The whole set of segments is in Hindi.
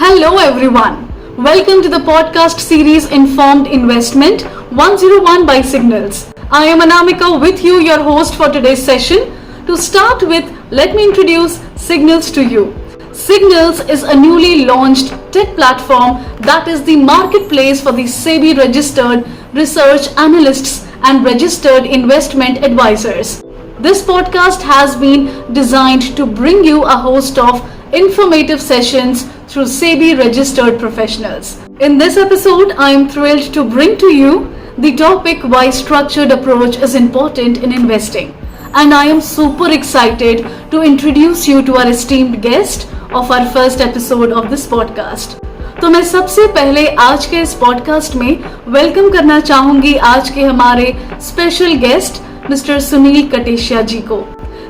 Hello everyone. Welcome to the podcast series Informed Investment 101 by Signals. I am Anamika with you, your host for today's session. To start with, let me introduce Signals to you. Signals is a newly launched tech platform that is the marketplace for the SEBI registered research analysts and registered investment advisors. This podcast has been designed to bring you a host of informative sessions through SEBI registered professionals. In this episode, I am thrilled to bring to you the topic why structured approach is important in investing. And I am super excited to introduce you to our esteemed guest of our first episode of this podcast. तो मैं सबसे पहले आज के इस पॉडकास्ट में वेलकम करना चाहूंगी आज के हमारे स्पेशल गेस्ट मिस्टर सुनील कटेशिया जी को.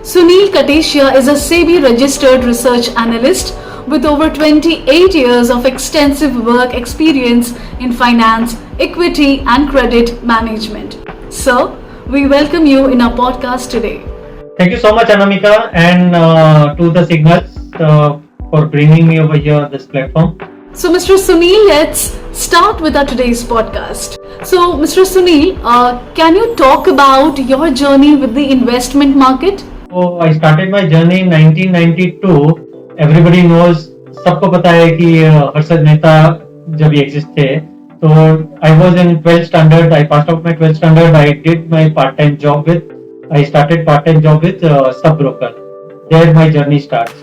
Sunil Kateshia is a SEBI registered research analyst with over 28 years of extensive work experience in finance, equity and credit management. Sir, we welcome you in our podcast today. Thank you so much, Anamika, and to the Signals for bringing me over here on this platform. So, Mr. Sunil, let's start with our today's podcast. So, Mr. Sunil, can you talk about your journey with the investment market? So I started my journey in 1992. Everybody knows, सबको पता है कि हर्षद मेहता जब ये exist थे. So I was in 12th standard. I passed out my 12th standard. I did my part-time job with. I started part-time job with sub broker. There my journey starts.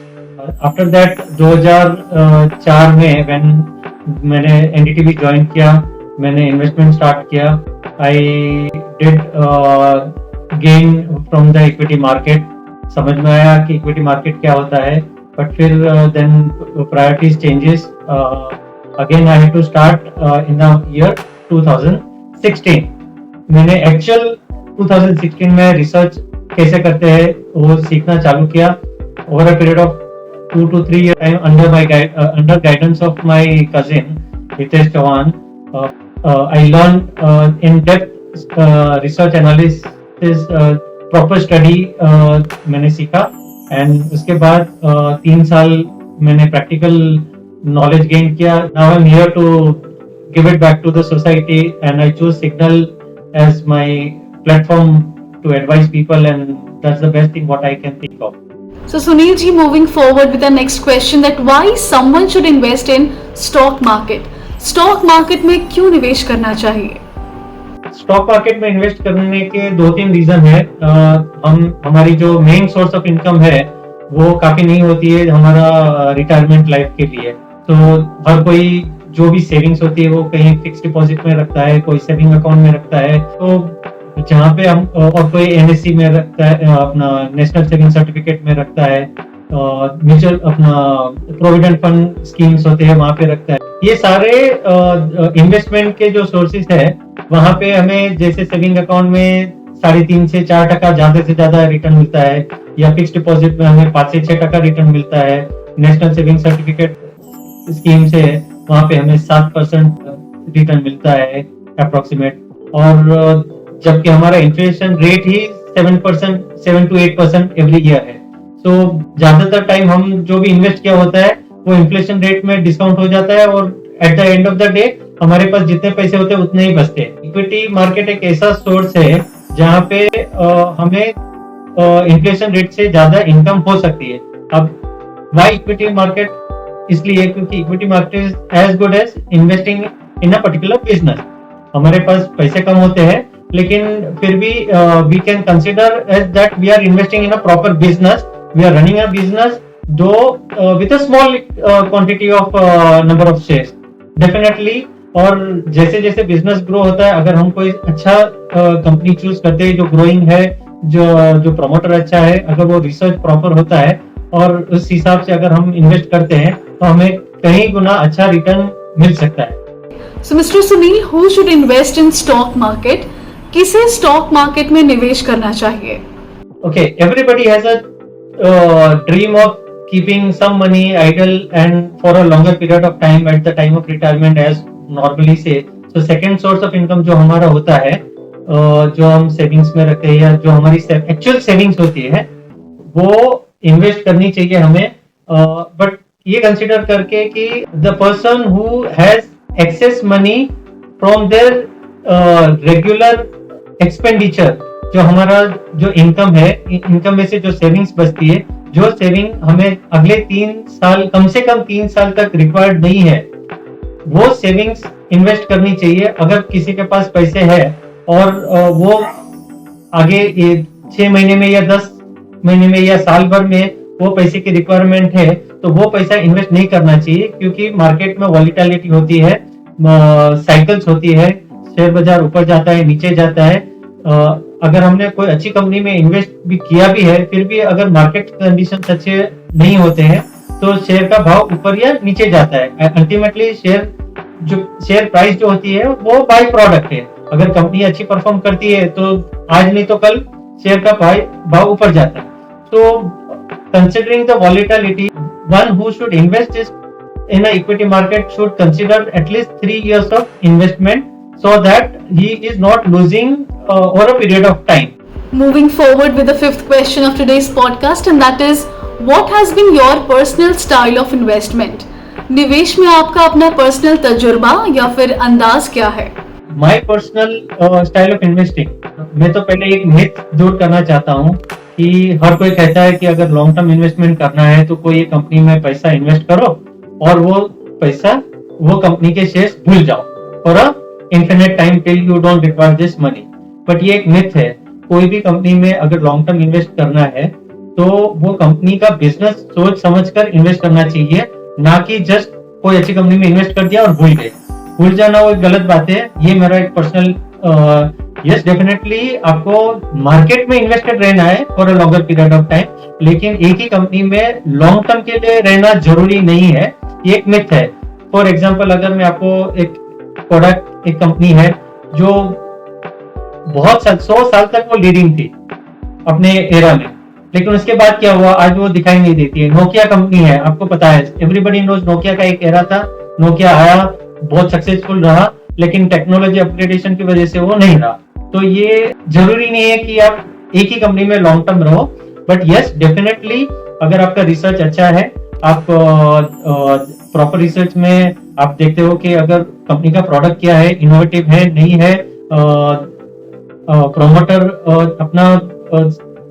After that 2004 में when मैंने NDTV join किया, मैंने investment start किया. I did gain from the equity market. समझ में आया कि इक्विटी मार्केट क्या होता है, बट फिर then priorities changes. Again I had to start in the year 2016. मैंने एक्चुअल 2016 में रिसर्च कैसे करते हैं वो सीखना चालू किया. Over a period of 2 to 3 years time under guidance of my cousin Hitesh Chavan, I learned in depth research analysis, proper study मैंने सीखा. एंड उसके बाद 3 साल मैंने प्रैक्टिकल नॉलेज गेन किया. Now I am here to give it back to the society and I choose signal as my platform to advise people and that's the best thing what I can think of. So Sunil ji, moving forward with the next question, that why someone should invest in stock market? Stock market में क्यों निवेश करना चाहिए? स्टॉक मार्केट में इन्वेस्ट करने के 2-3 रीजन है. हमारी जो मेन सोर्स ऑफ इनकम है वो काफी नहीं होती है हमारा रिटायरमेंट लाइफ के लिए. तो हर कोई जो भी सेविंग्स होती है वो कहीं फिक्स डिपॉजिट में रखता है, कोई सेविंग अकाउंट में रखता है. तो जहाँ पे हम और कोई एनएससी में रखता है, अपना नेशनल सेविंग सर्टिफिकेट में रखता है, म्यूचुअल अपना प्रोविडेंट फंड स्कीम्स होते हैं वहां पे रखता है. ये सारे इन्वेस्टमेंट के जो सोर्सेज है वहां पे हमें जैसे सेविंग अकाउंट में 3.5 से 4% ज्यादा से ज्यादा रिटर्न मिलता है, या फिक्स डिपॉजिट में हमें 5 से 6% रिटर्न मिलता है. नेशनल सेविंग सर्टिफिकेट स्कीम से वहां पे हमें 7% रिटर्न मिलता है अप्रोक्सीमेट. और जबकि हमारा inflation rate he 7 to 8% every year है. तो ज्यादातर टाइम हम जो भी इन्वेस्ट किया होता है वो इन्फ्लेशन रेट में डिस्काउंट हो जाता है और at the end of the day हमारे पास जितने पैसे होते हैं उतने ही बचते हैं. इक्विटी मार्केट एक ऐसा सोर्स है जहाँ पे हमें इन्फ्लेशन रेट से ज्यादा इनकम हो सकती है. अब व्हाई इक्विटी मार्केट? इसलिए क्योंकि equity market is as good as investing in a particular business. हमारे पास पैसे कम होते हैं लेकिन फिर भी we can consider as that we are investing in a proper business. We are running a business though with a small quantity of number of shares definitely. और जैसे जैसे बिजनेस ग्रो होता है, अगर हम कोई अच्छा कंपनी चूज करते हैं जो ग्रोइंग है, जो प्रमोटर अच्छा है, अगर वो रिसर्च प्रॉपर होता है और उस हिसाब से अगर हम इन्वेस्ट करते हैं तो हमें कई गुना अच्छा रिटर्न मिल सकता है. So Mr. Sunil, who should invest in stock market? किसे स्टॉक मार्केट में निवेश करना चाहिए? Okay, everybody has a dream of keeping some money idle and for a longer period of time at the time of retirement, as normally say. So second source of income जो हमारा होता है, जो हम सेविंग्स में रखते हैं या जो हमारी एक्चुअल सेविंग्स होती है वो इन्वेस्ट करनी चाहिए हमें. बट ये कंसिडर करके कि the person who has excess money from there regular expenditure, जो हमारा जो इनकम है, इनकम में से जो सेविंग्स बचती है, जो सेविंग हमें अगले 3 साल, कम से कम 3 साल तक रिक्वायर्ड नहीं है, वो सेविंग्स इन्वेस्ट करनी चाहिए। अगर किसी के पास पैसे है और वो आगे 6 महीने में या 10 महीने में या साल भर में वो पैसे की रिक्वायरमेंट है, तो वो पैसा इन्वेस्ट नहीं करना चाहिए, क्योंकि मार्केट में वॉलिटिलिटी होती है, साइकिल्स होती है, शेयर बाजार ऊपर जाता है, नीचे जाता है। अगर हमने कोई अच्छी कंपनी में इन्वेस्ट भी किया भी है, फिर भी अगर मार्केट कंडीशंस अच्छे नहीं होते हैं तो शेयर का भाव ऊपर या नीचे जाता है। अल्टीमेटली शेयर प्राइस जो होती है वो बाय प्रोडक्ट है। अगर कंपनी अच्छी परफॉर्म करती है तो आज नहीं तो कल शेयर का भाव ऊपर जाता है। तो considering the volatility, one who should invest in an equity market should consider at least 3 years of investment, so that he is not losing over a period of time. Moving forward with the fifth question of today's podcast, and that is, what has been your personal style of investment? निवेश में आपका अपना पर्सनल तजुर्बा या फिर अंदाज क्या है? My personal style of investing, मैं तो पहले एक मिथ दूर करना चाहता हूँ कि हर कोई कहता है कि अगर लॉन्ग टर्म इन्वेस्टमेंट करना है तो कोई एक कंपनी में पैसा इन्वेस्ट करो और वो पैसा, वो कंपनी के शेयर्स भूल जाओ for a infinite time till you don't require this money. But ये एक मिथ है। कोई भी कंपनी में अगर लॉन्ग टर्म इन्वेस्ट करना है तो वो कंपनी का बिजनेस सोच समझकर इन्वेस्ट करना चाहिए, ना कि जस्ट कोई अच्छी कंपनी में इन्वेस्ट कर दिया और भूल गए। भूल जाना वो एक गलत बात है। ये मेरा एक पर्सनल, यस डेफिनेटली आपको मार्केट में इन्वेस्टेड रहना है for a longer period of time, लेकिन एक ही कंपनी में लॉन्ग टर्म के लिए रहना जरूरी नहीं है। ये एक मिथ है। फॉर एग्जाम्पल, अगर मैं आपको एक प्रोडक्ट, एक कंपनी है जो बहुत 100 साल तक वो लीडिंग थी अपने एरा में, लेकिन उसके बाद क्या हुआ, आज वो दिखाई नहीं देती है। नोकिया कंपनी है, आपको पता है, एवरीबडी नोज नोकिया का एक एरा था, नोकिया आया, बहुत सक्सेसफुल रहा, लेकिन टेक्नोलॉजी अपग्रेडेशन की वजह से वो नहीं रहा। तो ये जरूरी नहीं है कि आप एक ही कंपनी में लॉन्ग टर्म रहो, बट यस डेफिनेटली अगर आपका रिसर्च अच्छा है, आप प्रॉपर रिसर्च में आप देखते हो कि अगर कंपनी का प्रोडक्ट क्या है, इनोवेटिव है नहीं है, प्रोमोटर अपना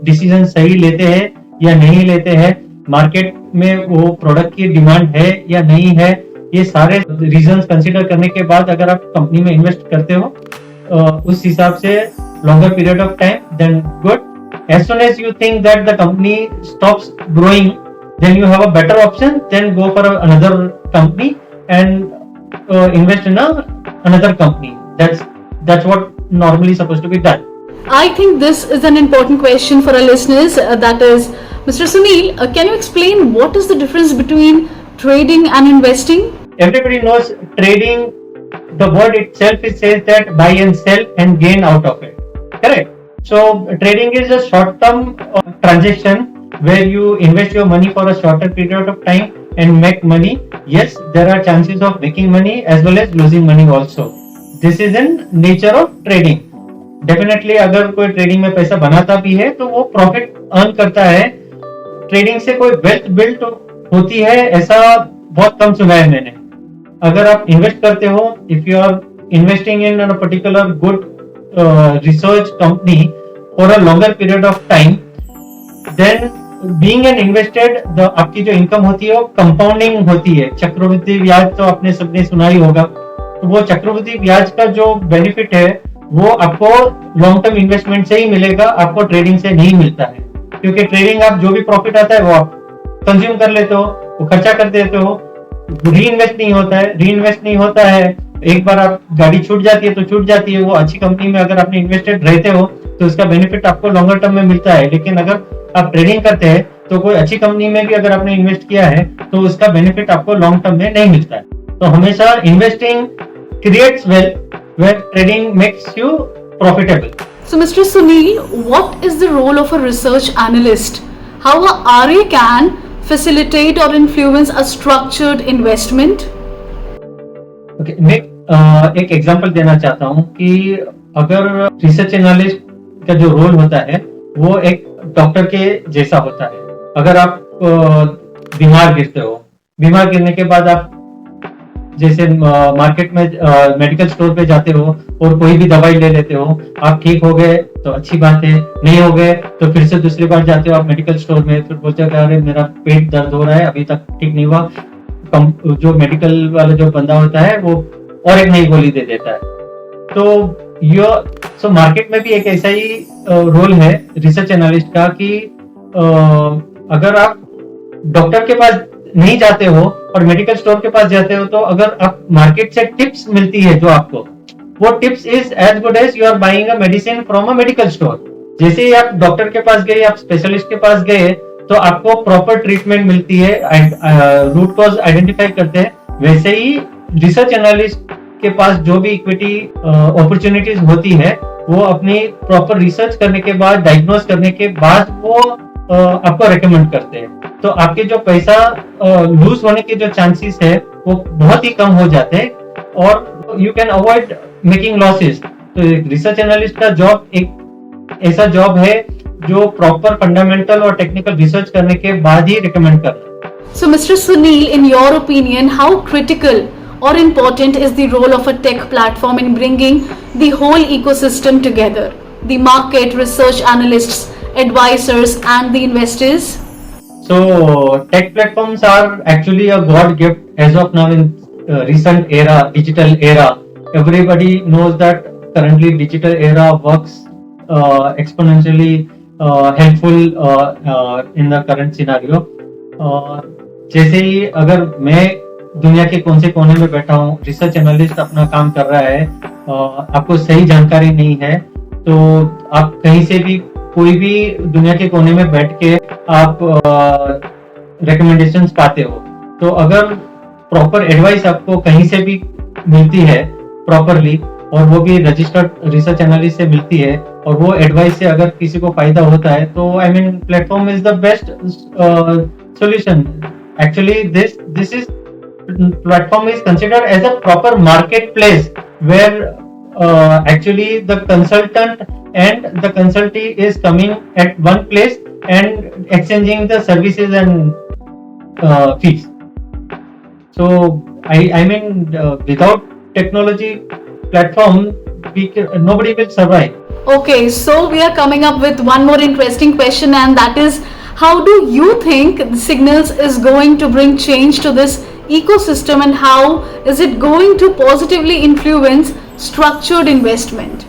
डिसीजन सही लेते हैं या नहीं लेते हैं, मार्केट में वो प्रोडक्ट की डिमांड है या नहीं है, ये सारे रीजंस कंसीडर करने के बाद अगर आप कंपनी में इन्वेस्ट करते हो उस हिसाब से longer period of time, then good. As soon as you think that the company stops growing, then you have a better option, then go for another company and invest in another company. That's what normally supposed to be done. I think this is an important question for our listeners. That is, Mr. Sunil, can you explain what is the difference between trading and investing? Everybody knows trading. The word itself says that buy and sell and gain out of it. Correct. So trading is a short-term transaction where you invest your money for a shorter period of time and make money. Yes, there are chances of making money as well as losing money also. This is in nature of trading. Definitely अगर कोई ट्रेडिंग में पैसा बनाता भी है तो वो प्रॉफिट अर्न करता है। ट्रेडिंग से कोई वेल्थ बिल्ड होती है ऐसा बहुत कम सुना है मैंने। अगर आप इन्वेस्ट करते हो, if you are investing in a particular good research company for a longer period of time, then being an invested, आपकी जो इनकम होती है वो कंपाउंडिंग होती है। चक्रवृद्धि ब्याज तो आपने सबने सुना ही होगा। तो वो चक्रवृद्धि ब्याज का जो बेनिफिट है वो आपको लॉन्ग टर्म इन्वेस्टमेंट से ही मिलेगा, आपको ट्रेडिंग से नहीं मिलता है। क्योंकि ट्रेडिंग आप जो भी प्रॉफिट आता है वो आप कंज्यूम कर लेते हो, वो खर्चा कर देते हो, री इन्वेस्ट नहीं होता है। एक बार आप गाड़ी छूट जाती है तो छूट जाती है। वो अच्छी कंपनी में अगर आपने इन्वेस्टेड रहते हो तो उसका बेनिफिट आपको लॉन्गर टर्म में मिलता है। लेकिन अगर आप ट्रेडिंग करते हैं तो कोई अच्छी कंपनी में भी अगर आपने इन्वेस्ट किया है तो उसका बेनिफिट आपको लॉन्ग टर्म में नहीं मिलता है। तो हमेशा investing creates wealth where trading makes you profitable. So Mr. Sunil, what is the role of a research analyst? How a RA can facilitate or influence a structured investment? Okay, मैं एक एग्जांपल देना चाहता हूँ कि अगर रिसर्च एनालिस्ट का जो रोल होता है वो एक डॉक्टर के जैसा होता है। अगर आप बीमार गिरते हो, बीमार गिरने के बाद आप जैसे मार्केट में मेडिकल स्टोर पे जाते हो और कोई भी दवाई ले लेते हो, आप ठीक हो गए तो अच्छी बात है, नहीं हो गए तो फिर से दूसरी बार जाते हो आप मेडिकल स्टोर में, फिर बोलते हो कि अरे मेरा पेट दर्द हो रहा है, अभी तक ठीक नहीं हुआ। जो मेडिकल वाला जो बंदा होता है वो और एक नई गोली दे देता है। तो मार्केट में भी एक ऐसा ही रोल है रिसर्च एनालिस्ट का कि अगर आप डॉक्टर के पास नहीं जाते हो और मेडिकल स्टोर के पास जाते हो, तो अगर आप मार्केट से टिप्स मिलती है जो आपको, वो tips is as good as you are buying a medicine from a medical store. जैसे ही आप डॉक्टर के पास गए, आप स्पेशलिस्ट के पास गए, तो आपको प्रॉपर ट्रीटमेंट मिलती है, रूट कॉज आइडेंटिफाई करते हैं। वैसे ही रिसर्च एनालिस्ट के पास जो भी इक्विटी अपॉर्चुनिटीज होती है, वो अपनी प्रॉपर रिसर्च करने के बाद, डायग्नोज करने के बाद वो आपको रेकमेंड करते हैं। तो आपके जो पैसा लूज होने के जो चांसेस है वो बहुत ही कम हो जाते हैं और you can avoid making losses. तो रिसर्च एनालिस्ट का जॉब एक ऐसा जॉब है जो प्रॉपर फंडामेंटल और टेक्निकल रिसर्च करने के बाद ही रिकमेंड करना। So, Mr. Sunil, in your opinion, how critical or important is the role of a tech platform in bringing the whole ecosystem together? The market, research analysts, advisors, and the investors? So, tech platforms are actually a God gift as of now in recent era, digital era. Everybody knows that currently digital era works exponentially helpful in the current scenario. जैसे ही अगर मैं दुनिया के कौन से कोने में बैठा हूँ, रिसर्च एनालिस्ट अपना काम कर रहा है, आपको सही जानकारी नहीं है, तो आप कहीं से भी कोई भी दुनिया के कोने में बैठ के आप रिकमेंडेशंस पाते हो। तो अगर प्रॉपर एडवाइस आपको कहीं से भी मिलती है प्रॉपरली, और वो भी रजिस्टर्ड रिसर्च एनालिस्ट से मिलती है, और वो एडवाइस से अगर किसी को फायदा होता है, तो I mean platform is the best solution. Actually, this is platform is considered as a proper marketplace where actually the consultant and the consultee is coming at one place and exchanging the services and fees. So I mean without technology platform nobody will survive. Okay, so we are coming up with one more interesting question, and that is, how do you think Signals is going to bring change to this ecosystem, and how is it going to positively influence structured investment?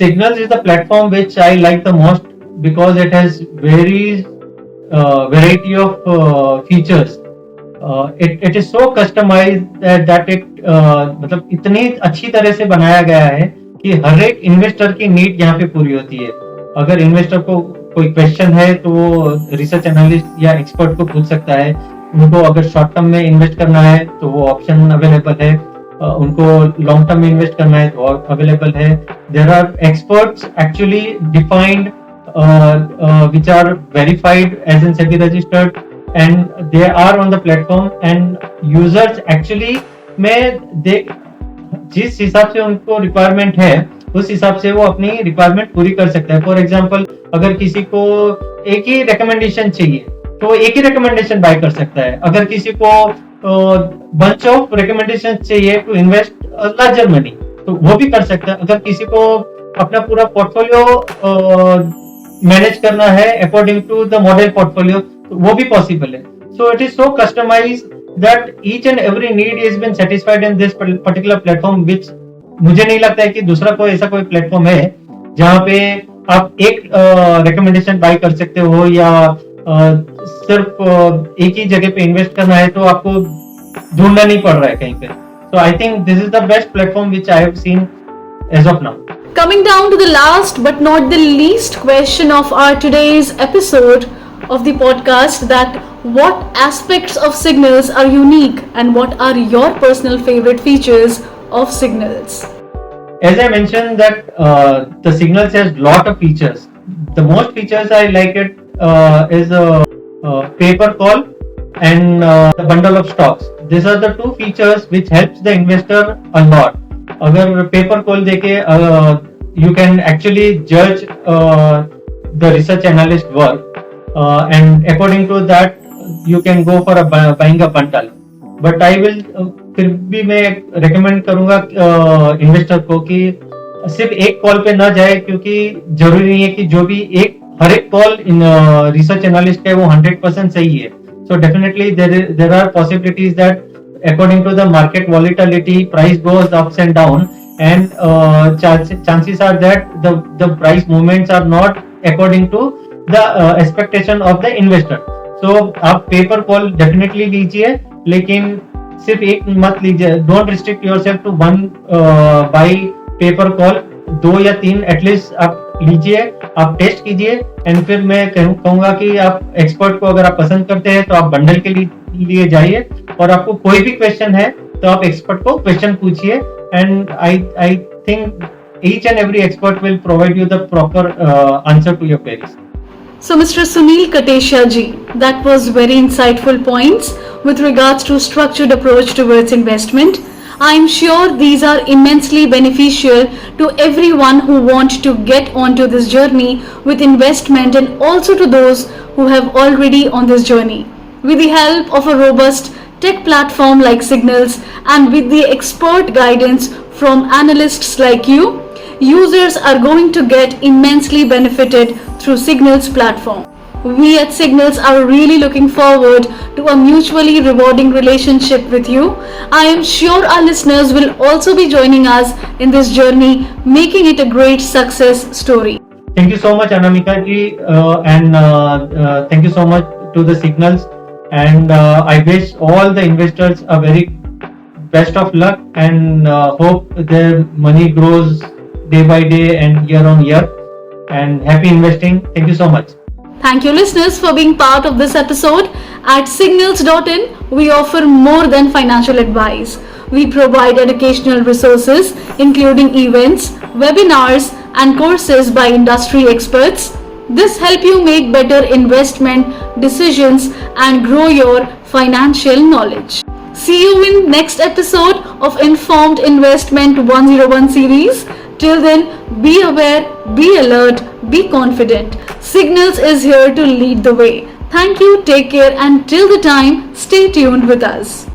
Signals is the platform which I like the most because it has very variety of features. It is so customized that it मतलब इतनी अच्छी तरह से बनाया गया है कि हर एक इन्वेस्टर की नीड यहाँ पे पूरी होती है। अगर इन्वेस्टर को कोई क्वेश्चन है तो वो रिसर्च एनालिस्ट या एक्सपर्ट को पूछ सकता है। उनको अगर शॉर्ट टर्म में इन्वेस्ट करना है तो वो ऑप्शन अवेलेबल है, उनको लॉन्ग टर्म में इन्वेस्ट करना है तो अवेलेबल है। There are experts actually defined which are verified as in SEBI registered, and they are on the platform, and users actually में जिस हिसाब से उनको रिक्वायरमेंट है उस हिसाब से वो अपनी रिक्वायरमेंट पूरी कर सकता है। फॉर एग्जांपल, अगर किसी को एक ही रिकमेंडेशन चाहिए तो एक ही रिकमेंडेशन बाय कर सकता है। अगर किसी को बंच ऑफ रिकमेंडेशन चाहिए टू इन्वेस्ट लार्जर मनी तो वो भी कर सकता है। अगर किसी को अपना पूरा पोर्टफोलियो मैनेज करना है according to the model portfolio तो वो भी पॉसिबल है। So it is so customized that each and every need is been satisfied in this particular platform, which मुझे नहीं लगता है कि दूसरा कोई ऐसा कोई प्लेटफॉर्म है जहाँ पे आप एक रिकमेंडेशन बाय कर सकते हो या सिर्फ एक ही जगह पे इन्वेस्ट करना है तो आपको ढूंढना नहीं पड़ रहा है कहीं पे। So I think this is the best platform which I have seen as of now. Coming down to the last but not the least question of our today's episode of the podcast, that what aspects of Signals are unique and what are your personal favorite features of Signals? As I mentioned that the Signals has lot of features. The most features I like it is a paper call and the bundle of stocks. These are the two features which helps the investor a lot. अगर paper call देके you can actually judge the research analyst work and according to that you can go for buying a bundle. But I will फिर भी मैं रेकमेंड करूंगा इन्वेस्टर को कि सिर्फ एक कॉल पे ना जाए, क्योंकि जरूरी नहीं है कि जो भी हर एक कॉल रिसर्च एनालिस्ट है वो 100% सही है. So definitely there are possibilities that according to the market volatility, price goes ups and down, and chances are that the price movements are not according to the expectation of the investor. So आप पेपर कॉल डेफिनेटली लीजिए, लेकिन सिर्फ एक मत लीजिए. Don't restrict yourself to one buy paper call. 2 या 3 एटलीस्ट आप लीजिए, आप टेस्ट कीजिए. एंड फिर मैं कहूंगा कि आप एक्सपर्ट को अगर आप पसंद करते हैं तो आप बंडल के लिए जाइए, और आपको कोई भी क्वेश्चन है तो आप एक्सपर्ट को क्वेश्चन पूछिए. And I think each and every expert will provide you the proper answer to your queries. So Mr. Sunil Katesha ji, that was very insightful points with regards to structured approach towards investment. I am sure these are immensely beneficial to everyone who want to get onto this journey with investment, and also to those who have already on this journey. With the help of a robust tech platform like Signals, and with the expert guidance from analysts like you, users are going to get immensely benefited through Signals platform. We at Signals are really looking forward to a mutually rewarding relationship with you. I am sure our listeners will also be joining us in this journey, making it a great success story. Thank you so much, Anamika ji, and thank you so much to the Signals, and I wish all the investors a very best of luck, and hope their money grows day by day and year on year, and happy investing. Thank you so much. Thank you listeners for being part of this episode. At Signals.in, we offer more than financial advice. We provide educational resources including events, webinars and courses by industry experts. This help you make better investment decisions and grow your financial knowledge. See you in next episode of Informed Investment 101 series. Till then, be aware, be alert, be confident. Signals is here to lead the way. Thank you, take care, and till the time, stay tuned with us.